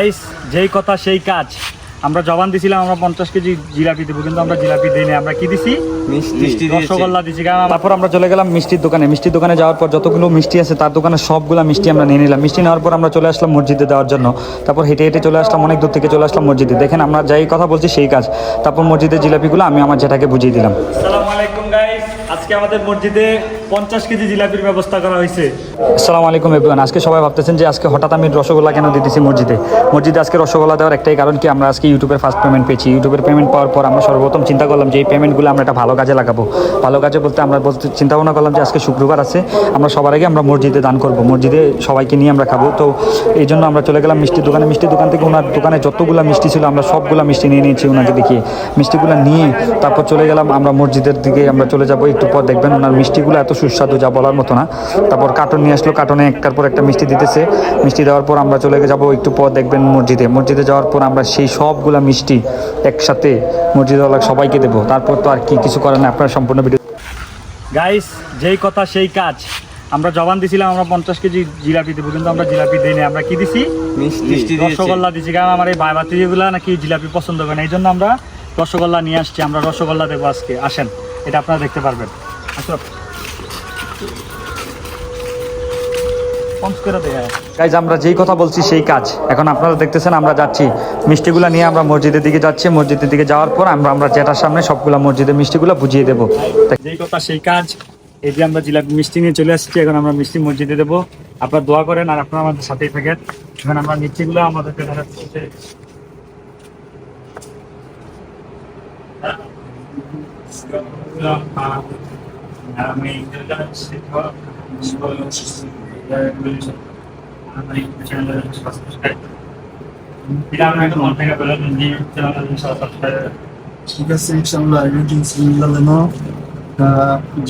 Guys, যেই কথা সেই কাজ। আমরা জবান দিছিলাম আমরা 50 কেজি জিলাপি দেবো, কিন্তু আমরা জিলাপি দিইনি। আমরা কি দিছি? মিষ্টি রসগোল্লা দিছি। কারণ তারপর আমরা চলে গেলাম মিষ্টির দোকানে। মিষ্টির দোকানে যাওয়ার পর যতগুলো মিষ্টি আছে তার দোকানে সবগুলো মিষ্টি আমরা নিয়ে নিলাম। মিষ্টি নেওয়ার পর আমরা চলে আসলাম মসজিদে দেওয়ার জন্য। তারপর হেঁটে হেঁটে চলে আসলাম, অনেক দূর থেকে চলে আসলাম মসজিদে। দেখেন আমরা যাই কথা বলছি সেই কাজ। তারপর মসজিদের জিলাপিগুলো আমি আমার জেঠাকে বুঝিয়ে দিলাম। আসসালামু আলাইকুম গাইস, আজকে আমাদের মসজিদে 50 কেজি জিলাপির ব্যবস্থা করা হয়েছে। আসসালামু আলাইকুম এভরিওয়ান। আজকে সবাই ভাবতেছেন যে আজকে হঠাৎ আমি রসগোল্লা কেন দিতেছি মসজিদে। মসজিদে আজকে রসগোল্লা দেওয়ার একটাই কারণ কি, আমরা আজকে ইউটিউবের ফার্স্ট পেমেন্ট পেয়েছি। ইউটিউবের পেমেন্ট পাওয়ার পর আমরা সর্বপ্রথম চিন্তা করলাম যে এই পেমেন্টগুলো আমরা একটা ভালো কাজে লাগাবো। ভালো কাজে বলতে আমরা চিন্তা ভাবনা করলাম যে আজকে শুক্রবার আছে, আমরা সবার আগে আমরা মসজিদে দান করব, মসজিদে সবাইকে নিয়ে আমরা খাবো। তো এই জন্য আমরা চলে গেলাম মিষ্টির দোকানে। মিষ্টির দোকান থেকে ওনার দোকানে যতগুলো মিষ্টি ছিল আমরা সবগুলো মিষ্টি নিয়ে নিয়েছি ওনাকে দেখিয়ে। মিষ্টিগুলো নিয়ে তারপর চলে গেলাম আমরা মসজিদের দিকে। আমরা চলে যাবো, একটু পর দেখবেন ওনার মিষ্টিগুলো এত সুস্বাদু যা বলার মতো না। তারপর কার্টন নিয়ে আসলো, কার্টনে একটার পর একটা মিষ্টি দিতেছে। মিষ্টি দেওয়ার পর আমরা চলে যাবো একটু পর দেখবেন মসজিদে। মসজিদে যাওয়ার পর আমরা সেই সবগুলো মিষ্টি একসাথে মসজিদওয়ালা সবাইকে দেবো। তারপর তো আর কিছু করার না, আপনার সম্পূর্ণ ভিডিও। গাইস, যেই কথা সেই কাজ। আমরা জবান দিছিলাম আমরা 50 কেজি জিলাপি দেবো, কিন্তু আমরা জিলাপি দিইনি। আমরা কি দিছি? মিষ্টি রসগোল্লা দিছি। কারণ আমার এই ভাই ভাতিজিগুলা নাকি জিলাপি পছন্দ করে না, এই জন্য আমরা রসগোল্লা নিয়ে আসছি। আমরা রসগোল্লা দেবো আজকে। আসেন, এটা আপনারা দেখতে পারবেন। আসো গাইজ, আমরা যেই কথা বলছি সেই কাজ। এখন আপনারা দেখতেছেন আমরা যাচ্ছি মিষ্টিগুলো নিয়ে, আমরা মসজিদের দিকে যাচ্ছি। মসজিদের দিকে যাওয়ার পর আমরা জেটার সামনে সবগুলো মসজিদের মিষ্টিগুলো বুঝিয়ে দেবো। যেই কথা সেই কাজ। এই যে আমরা জিলাপি মিষ্টি নিয়ে চলে আসছি, এখন আমরা মিষ্টি মসজিদে দেবো। আপনারা দোয়া করেন আর আপনারা আমাদের সাথেই থাকেন। এখন আমরা মিষ্টিগুলো আমাদেরকে দেখাচ্ছি। ঠিক আছে, ইনশাআল্লাহ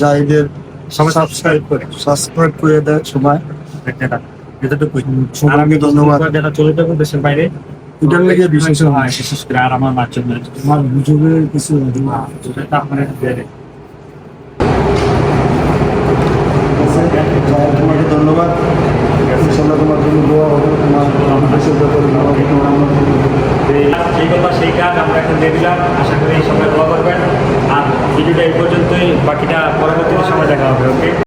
জাহিদের সবাই সাবস্ক্রাইব করে দেয় সবাই। সবাইকে ধন্যবাদ। যারা চলে যাবো দেশের বাইরে, এটার লেগে বিশেষ বিশেষ করে আর আমার মার জন্য আমার গুজবে কিছু আপনার তোমাকে ধন্যবাদ। ইনশাআল্লাহ তোমার জন্য দোয়া হবে, তোমার দেশের ব্যাপারে সেই কথা সেই কাজ আমরা এখন দিয়ে দিলাম। আশা করি এই সময় দোয়া করবেন। আর ভিডিওটা এই পর্যন্তই, বাকিটা পরবর্তী সময় দেখা হবে। ওকে।